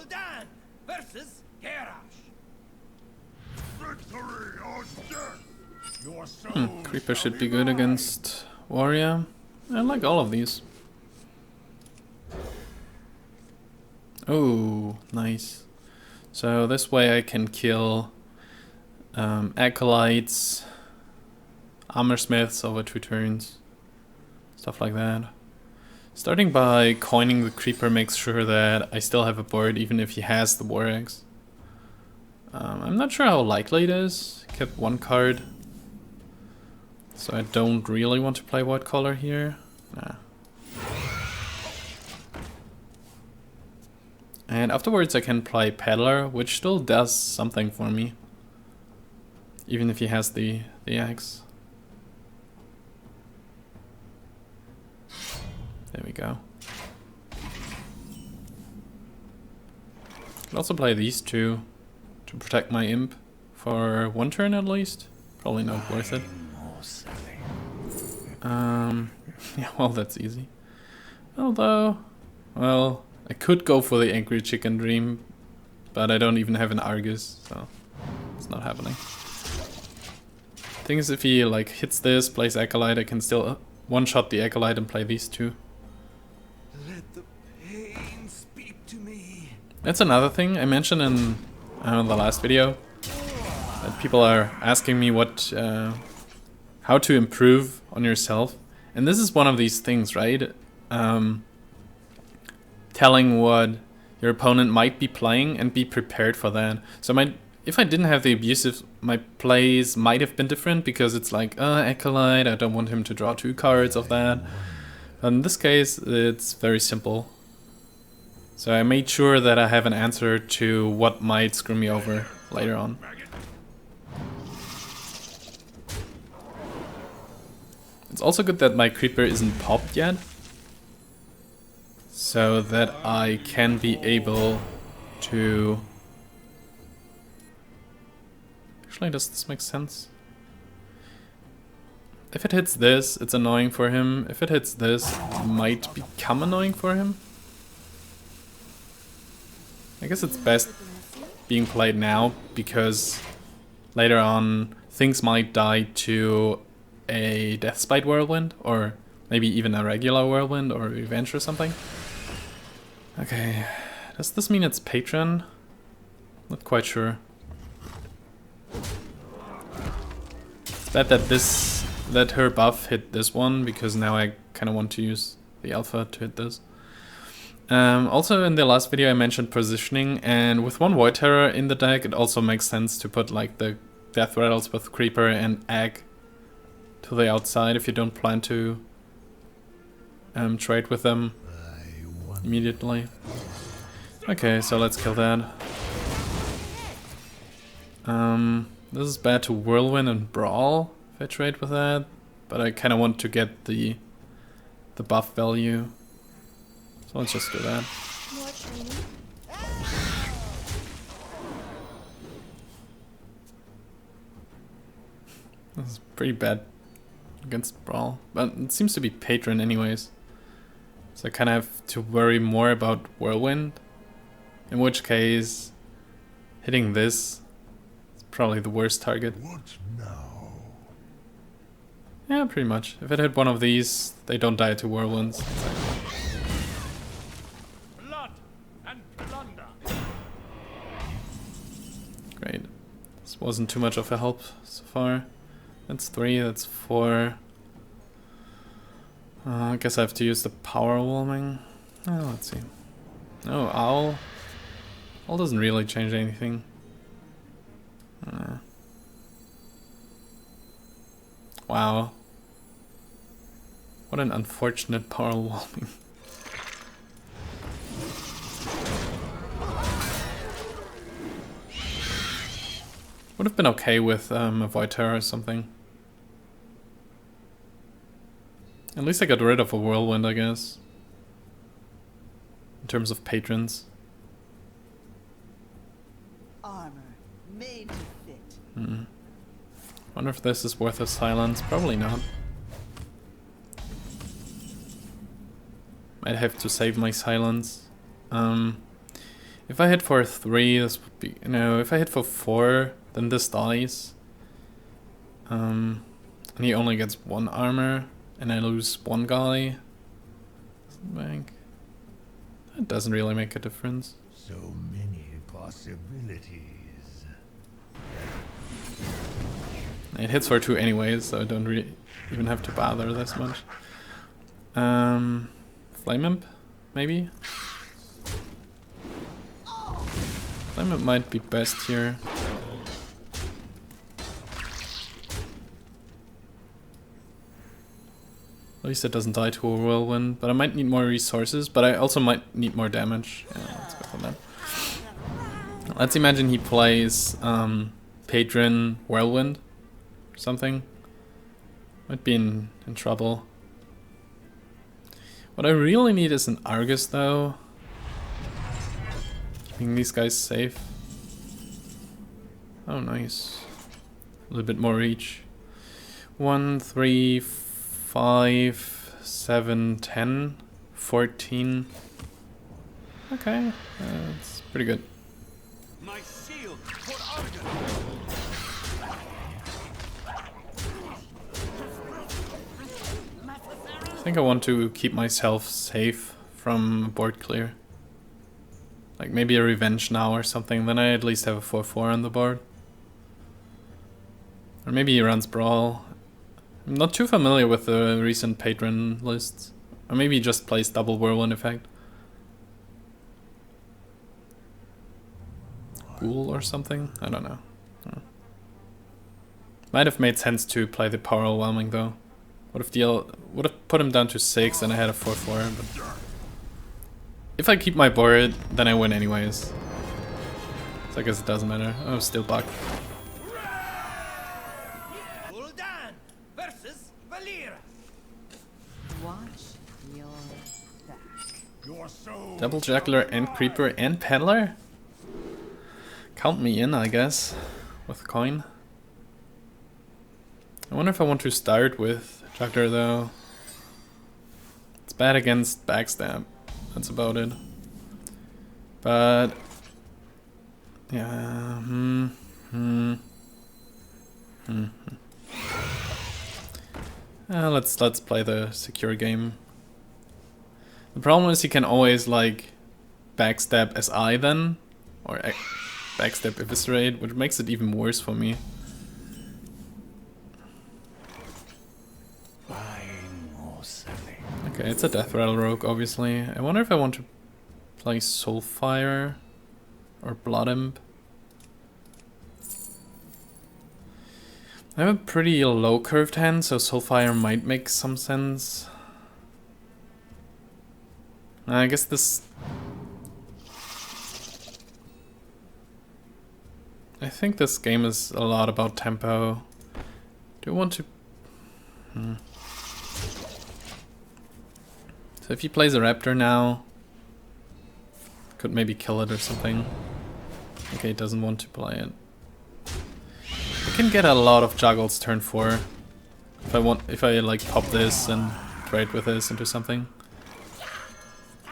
Gul'dan versus Garrosh. Victory or death. Your soul Creeper should be good against Warrior. I like all of these. Oh, nice. So this way I can kill Acolytes, Armor Smiths over 2 turns, stuff like that. Starting by coining the Creeper makes sure that I still have a board even if he has the War Axe. I'm not sure how likely it is. Kept 1 card. So I don't really want to play White Collar here. Nah. And afterwards I can play Peddler, which still does something for me. Even if he has the axe. There we go. Can also play these 2 to protect my Imp for 1 turn at least. Probably not worth it. Yeah, well, that's easy. Although, well, I could go for the Angry Chicken Dream, but I don't even have an Argus, so it's not happening. Thing is, if he like hits this, plays Acolyte, I can still one-shot the Acolyte and play these 2. Let the pain speak to me. That's another thing I mentioned in the last video, that people are asking me what, how to improve on yourself, and this is one of these things, right? Telling what your opponent might be playing and be prepared for that. So if I didn't have the Abusive, my plays might have been different because it's like, Acolyte, I don't want him to draw 2 cards of that. But in this case, it's very simple. So I made sure that I have an answer to what might screw me over later on. It's also good that my Creeper isn't popped yet, so that I can be able to... Actually, does this make sense? If it hits this, it's annoying for him. If it hits this, it might become annoying for him. I guess it's best being played now, because later on things might die to a Deathspite Whirlwind, or maybe even a regular Whirlwind or Revenge or something. Okay, does this mean it's Patron? Not quite sure. It's bad that her buff hit this one, because now I kind of want to use the alpha to hit this. Also in the last video I mentioned positioning, and with 1 Void Terror in the deck it also makes sense to put like the Death Rattles with Creeper and Egg to the outside if you don't plan to trade with them immediately. Okay, so let's kill that. This is bad to Whirlwind and Brawl if I trade with that, but I kind of want to get the buff value. So let's just do that. This is pretty bad against Brawl, but it seems to be Patron anyways. So I kind of have to worry more about Whirlwind, in which case hitting this is probably the worst target. What now? Yeah, pretty much. If it hit one of these, they don't die to Whirlwinds. Great. This wasn't too much of a help so far. That's 3, that's 4. I guess I have to use the power whelming. Oh, let's see. Oh, Owl. Owl doesn't really change anything. Wow. What an unfortunate power whelming. Would have been okay with a Void Terror or something. At least I got rid of a Whirlwind, I guess. In terms of patrons. Armor made to fit. Wonder if this is worth a silence. Probably not. Might have to save my silence. If If I hit for 3, this would be... No, if I hit for 4, then this dies. And he only gets 1 armor, and I lose 1 guy. Bank. That doesn't really make a difference. So many possibilities. It hits for 2 anyways, so I don't really even have to bother this much. Flame Imp, maybe? Flame Imp might be best here. At least it doesn't die to a whirlwind, but I might need more resources, but I also might need more damage. Yeah, let's go for that. Let's imagine he plays Patron Whirlwind or something. Might be in trouble. What I really need is an Argus though. Keeping these guys safe. Oh nice. A little bit more reach. 1, 3, 5, 7, 10, 14. Okay, that's pretty good. My shield for Argon. I think I want to keep myself safe from board clear. Like maybe a revenge now or something, then I at least have a 4-4 on the board. Or maybe he runs Brawl. I'm not too familiar with the recent Patron lists. Or maybe he just plays double Whirlwind effect. Ghoul or something? I don't know. Might have made sense to play the Power Overwhelming though. Would have put him down to 6 and I had a 4-4, but if I keep my board, then I win anyways. So I guess it doesn't matter. Oh, still buck. Gul'dan versus Valyra. Watch your back. Your soul. Double Juggler and Creeper and Peddler? Count me in, I guess, with a coin. I wonder if I want to start with Juggler though. It's bad against backstab. That's about it. But yeah, let's play the secure game. The problem is he can always like backstab SI then, or backstab eviscerate, which makes it even worse for me. Okay, it's a Deathrattle Rogue, obviously. I wonder if I want to play Soulfire or Blood Imp. I have a pretty low curved hand, so Soulfire might make some sense. I guess this... I think this game is a lot about tempo. Do I want to... So if he plays a Raptor now, could maybe kill it or something. Okay, he doesn't want to play it. I can get a lot of juggles turn 4 if I like pop this and trade with this into something.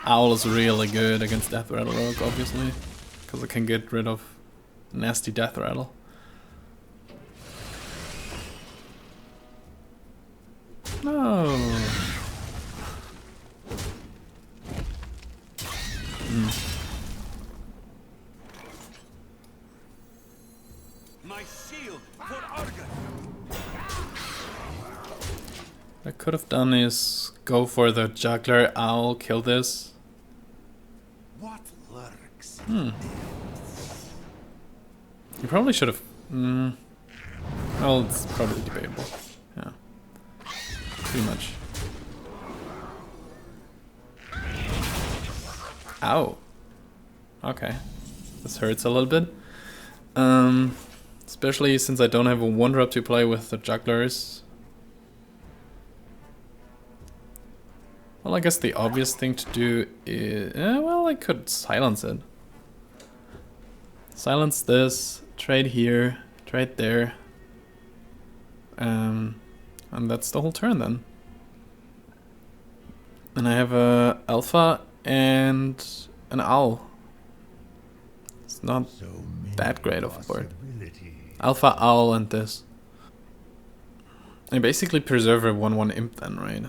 Owl is really good against Deathrattle Rogue, obviously, because I can get rid of nasty Deathrattle. No. My shield for Argon. What I could have done is go for the Juggler, Owl, kill this. What lurks? You probably should have... Well, it's probably debatable. Yeah. Pretty much. Ow. Okay. This hurts a little bit. Especially since I don't have a 1-drop to play with the Jugglers. Well, I guess the obvious thing to do is... well, I could silence it. Silence this, trade here, trade there. And that's the whole turn then. And I have a Alpha and an Owl. It's not So many that great of a board. possibilities. Alpha Owl and this. I basically preserve a 1/1 imp then, right?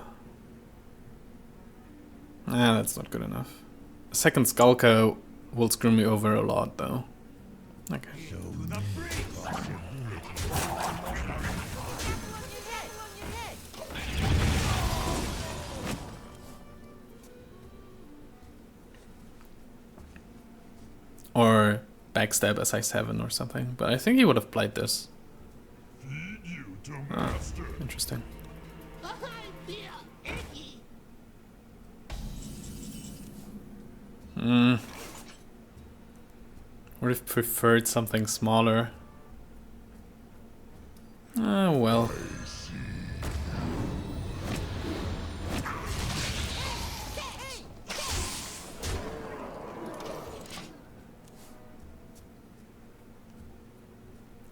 Ah, that's not good enough. A second Skulker will screw me over a lot though. Okay. So many possibilities. Or backstab SI7 or something. But I think he would have played this. Feed you to Ah, master. interesting. Would have preferred something smaller. Ah, well.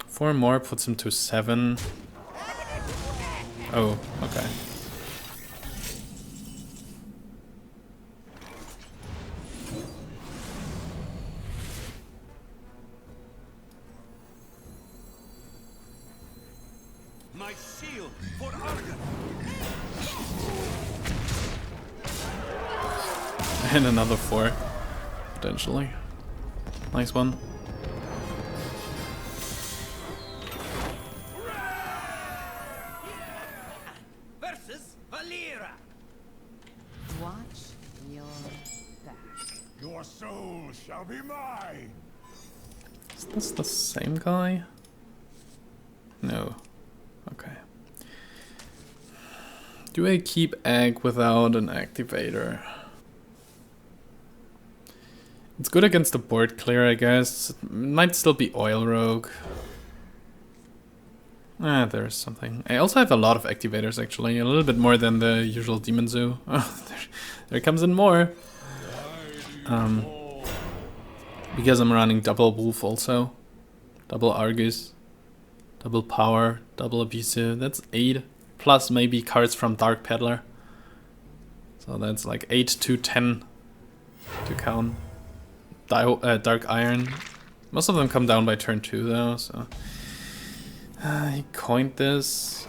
Four more puts him to 7. Oh, okay. My shield for Argon. And another 4, potentially. Nice one. Versus Valera. Watch your back. Your soul shall be mine. Is this the same guy? No. Okay. Do I keep Egg without an activator? It's good against the board clear, I guess. It might still be Oil Rogue. Ah, there's something. I also have a lot of activators, actually. A little bit more than the usual Demon Zoo. Oh, there comes in more. Because I'm running double Wolf also. Double Argus. Double Power. Double Abusive. That's 8. Plus maybe cards from Dark Peddler. So that's like 8 to 10 to count. Dark Iron. Most of them come down by turn 2 though, so... he coined this.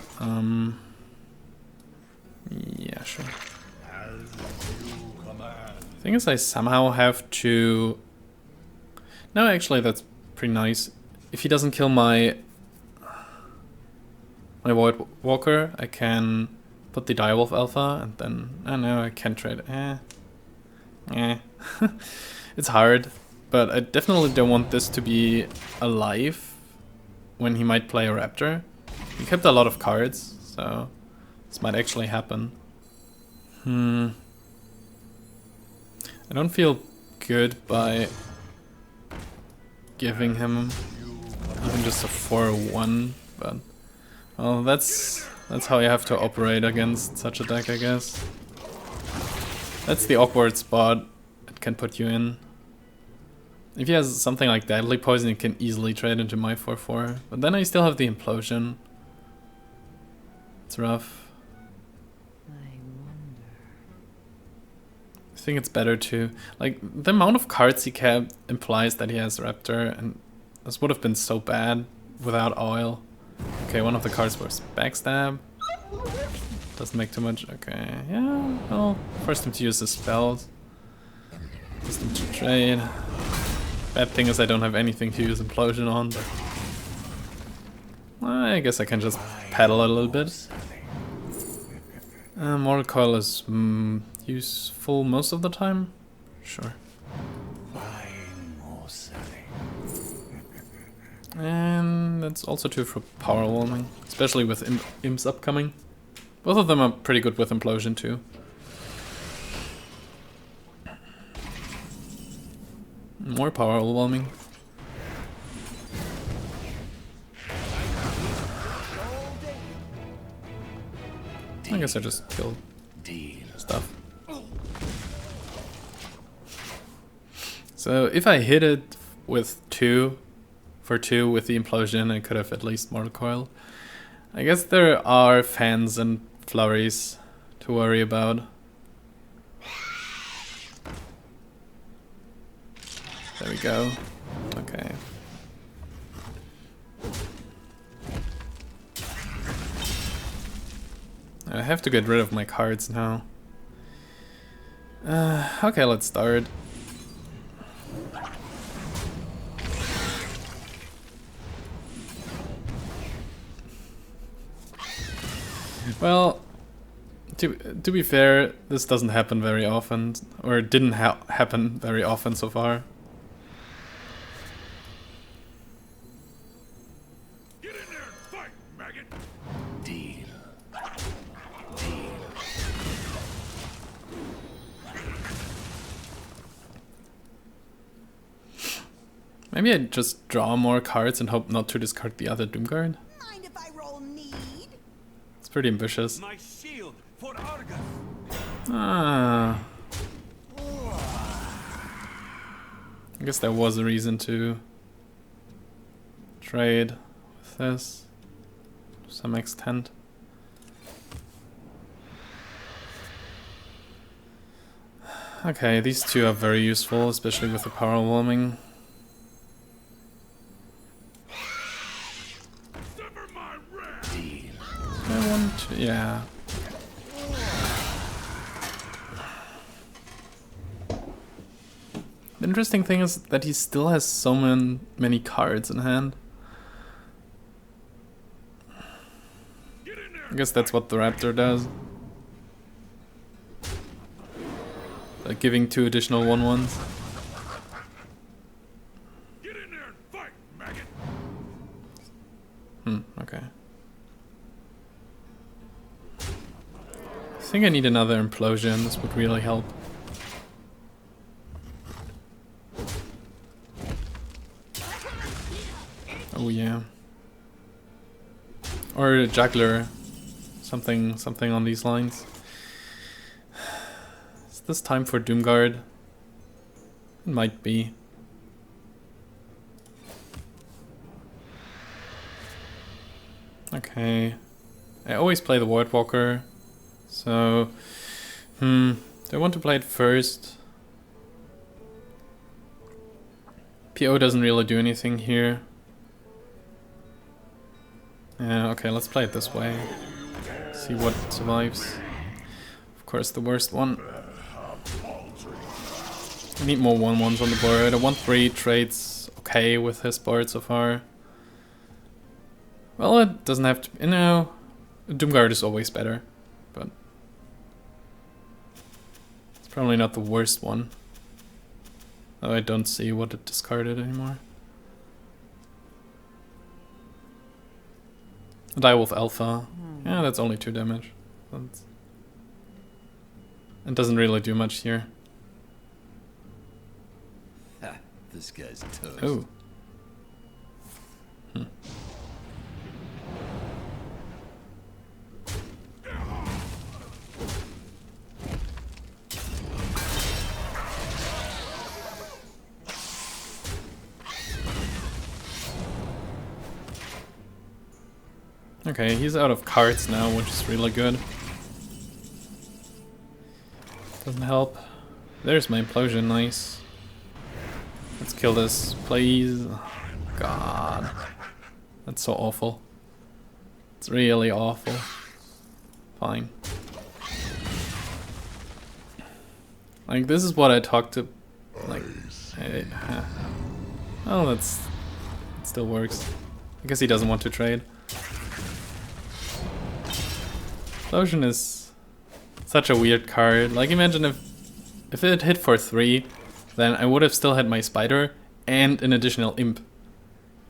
Yeah, sure. Thing is, I somehow have to... No, actually, that's pretty nice. If he doesn't kill my Voidwalker, I can put the Direwolf Alpha, and then... Oh no, I can't trade. It's hard, but I definitely don't want this to be alive when he might play a Raptor. He kept a lot of cards, so this might actually happen. I don't feel good by giving him even just a 4/1, but well, that's how you have to operate against such a deck, I guess. That's the awkward spot it can put you in. If he has something like Deadly Poison, he can easily trade into my 4/4. But then I still have the Implosion. It's rough. I wonder. I think it's better to... Like, the amount of cards he kept implies that he has Raptor, and this would have been so bad without Oil. Okay, one of the cards was Backstab. Doesn't make too much. Okay, yeah, well, forced him to use his spells. Forced him to trade. Bad thing is I don't have anything to use Implosion on, but... I guess I can just paddle a little bit. Mortal Coil is useful most of the time? Sure. And that's also true for Power Warming, especially with Imps upcoming. Both of them are pretty good with Implosion too. More Power Overwhelming. I guess I just killed stuff. So if I hit it with 2 for 2 with the Implosion, I could have at least Mortal Coil. I guess there are fans and flurries to worry about. There we go. Okay. I have to get rid of my cards now. Okay, let's start. Well, to be fair, this doesn't happen very often, or it didn't happen very often so far. Get in there and fight, maggot! Deal. Maybe I just draw more cards and hope not to discard the other Doomguard. Mind if I roll need? It's pretty ambitious. My shield for Argus. Ah. I guess there was a reason to trade with this to some extent. Okay, these two are very useful, especially with the power overwhelming. Sever my wrath! I want to, yeah. The interesting thing is that he still has so many cards in hand. Get in there! I guess that's what the Raptor does. Like giving 2 additional 1/1s. Get in there and fight, maggot! Okay. I think I need another Imp-losion, this would really help. Oh yeah. Or a Juggler. Something on these lines. Is this time for Doomguard? It might be. Okay. I always play the Voidwalker. So, do I want to play it first? PO doesn't really do anything here. Yeah, okay, let's play it this way. See what survives. Of course, the worst one. I need more 1/1s on the board. A 1/3 trades okay with his board so far. Well, it doesn't have to, you know, Doomguard is always better, but it's probably not the worst one. Though I don't see what it discarded anymore. A Direwolf Alpha. Yeah, that's only 2 damage. It doesn't really do much here. Ha, this guy's toast. Oh. Okay, he's out of cards now, which is really good. Doesn't help. There's my Imp-losion, nice. Let's kill this, please. God. That's so awful. It's really awful. Fine. Like, this is what I talked to... Like... Oh, it still works. I guess he doesn't want to trade. Implosion is such a weird card. Like, imagine if it hit for 3, then I would have still had my spider and an additional imp.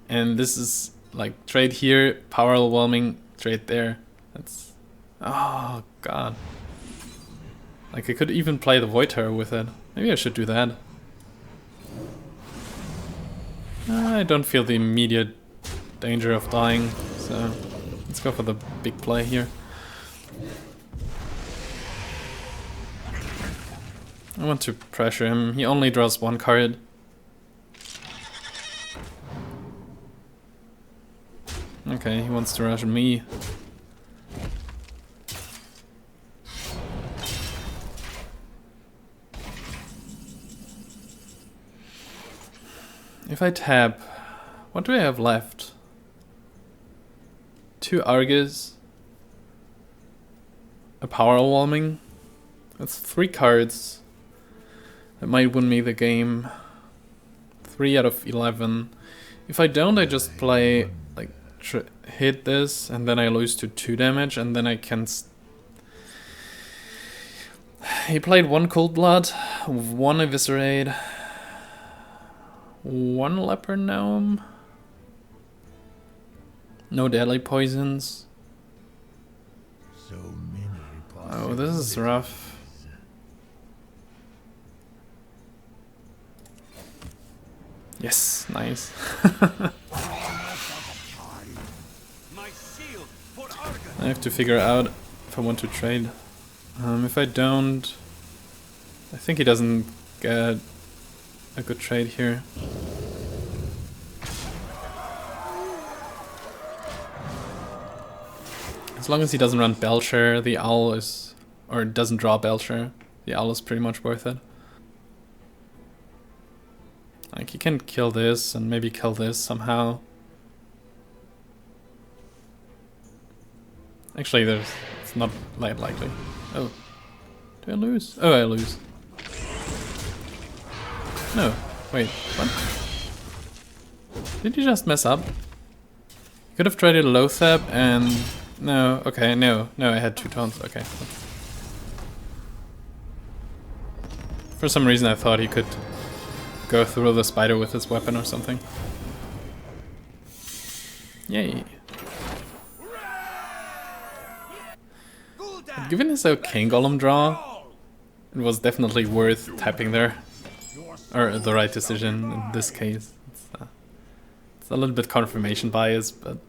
And this is like trade here, power overwhelming, trade there. That's, oh god. Like, I could even play the Void Terror with it. Maybe I should do that. I don't feel the immediate danger of dying, so let's go for the big play here. I want to pressure him. He only draws 1 card. Okay, he wants to rush me. If I tap, what do I have left? 2 Argus, a Power Overwhelming. That's 3 cards. That might win me the game. 3 out of 11. If I don't, I just play, like, hit this, and then I lose to 2 damage, and then I can... He played 1 Cold Blood, 1 Eviscerate, 1 Leopard Gnome. No deadly poisons. So many Oh, this is rough. Yes, nice. I have to figure out if I want to trade. If I don't, I think he doesn't get a good trade here. As long as he doesn't run Belcher, the owl is, or doesn't draw Belcher, the owl is pretty much worth it. Like, he can kill this and maybe kill this somehow. Actually, it's not that likely. Oh. Do I lose? Oh, I lose. No. Wait, what? Did you just mess up? You could have traded Loatheb and... No, okay, no, I had 2 taunts, okay. For some reason I thought he could go through the spider with his weapon or something. Yay. But given his King Golem draw, it was definitely worth tapping there. Or the right decision in this case. It's a little bit confirmation bias, but...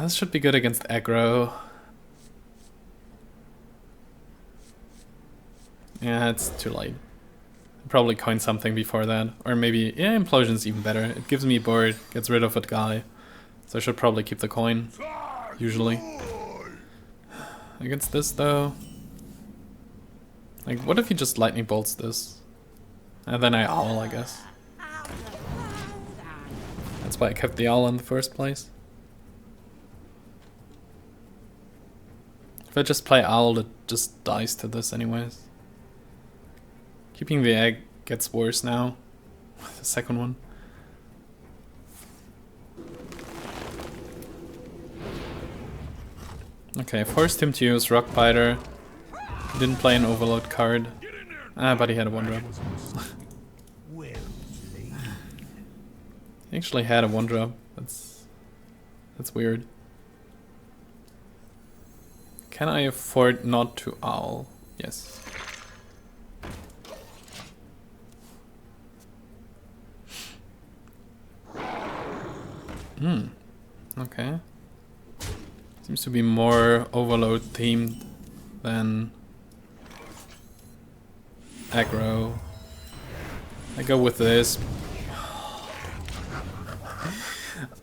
this should be good against aggro. Yeah, it's too late. I'll probably coin something before that. Or maybe, yeah, Implosion's even better. It gives me board, gets rid of that guy. So I should probably keep the coin, usually. Against this though... Like, what if he just lightning bolts this? And then I owl, I guess. That's why I kept the owl in the first place. If I just play owl, it just dies to this anyways. Keeping the egg gets worse now. The second one. Okay, I forced him to use Rockbiter. He didn't play an overload card. Ah, but he had a 1-drop. He actually had a 1-drop. That's weird. Can I afford not to owl? Yes. Okay. Seems to be more overload themed than aggro. I go with this.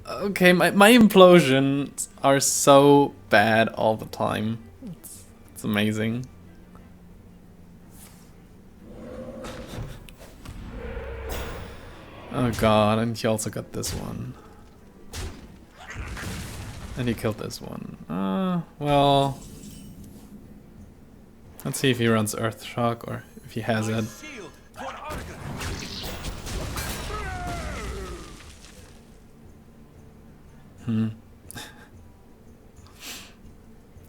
Okay, my implosions are so bad all the time. It's amazing. Oh god, and he also got this one. And he killed this one. Well... Let's see if he runs Earth Shock or if he has it.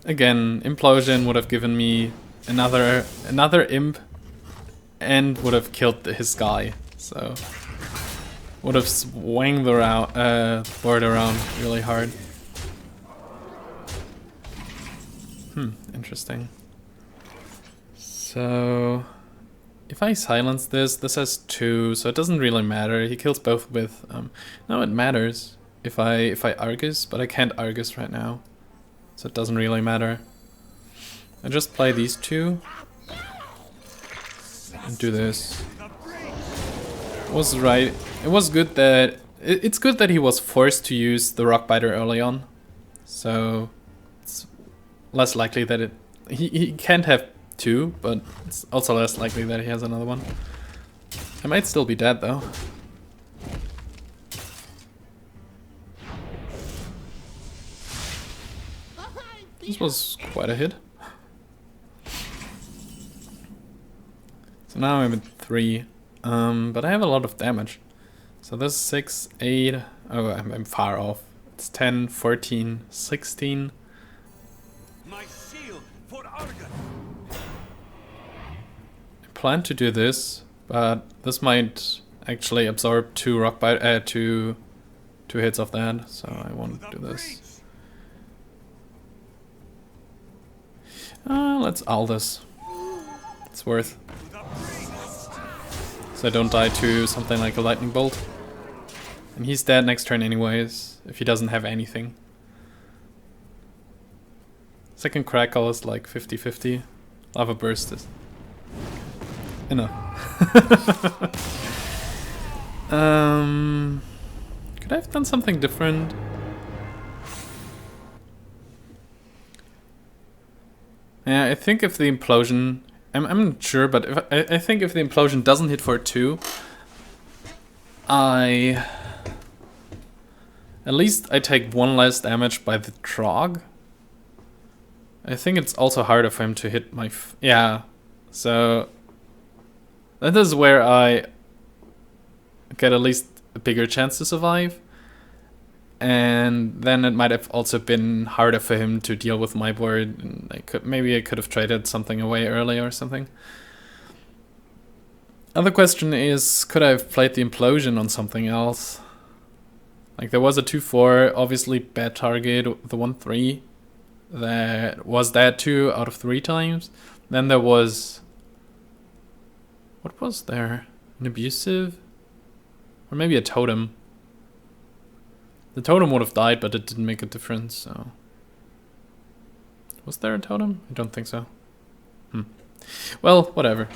Again, Implosion would have given me another imp and would have killed his guy. So would have swung the board around really hard. Interesting. So if I silence this has 2, so it doesn't really matter. He kills both with no, it matters if I Argus, but I can't Argus right now. So it doesn't really matter. I just play these 2 and do this. It was right. It was good that it's good that he was forced to use the Rockbiter early on. So it's less likely that he can't have 2, but it's also less likely that he has another one. I might still be dead though. This was quite a hit. So now I'm at 3. But I have a lot of damage. So this is 6, 8. Oh, I'm far off. It's 10, 14, 16. My shield for Argon. I plan to do this, but this might actually absorb 2 rock bite, two hits of that. So I won't do this. Let's all this. It's worth. So I don't die to something like a lightning bolt. And he's dead next turn anyways, if he doesn't have anything. Second crackle is like 50-50. Lava burst is enough. Could I have done something different? Yeah, I think if the implosion... I'm not sure, but if, I think if the implosion doesn't hit for 2, at least I take 1 less damage by the Trog. I think it's also harder for him to hit my... yeah, so... that is where I get at least a bigger chance to survive. And then it might have also been harder for him to deal with my board. And maybe I could have traded something away early or something. Other question is, could I have played the implosion on something else? Like there was a 2-4, obviously bad target, the 1-3. That was that 2 out of 3 times. Then there was... what was there? An abusive? Or maybe a totem. The totem would have died, but it didn't make a difference, so... was there a totem? I don't think so. Well, whatever.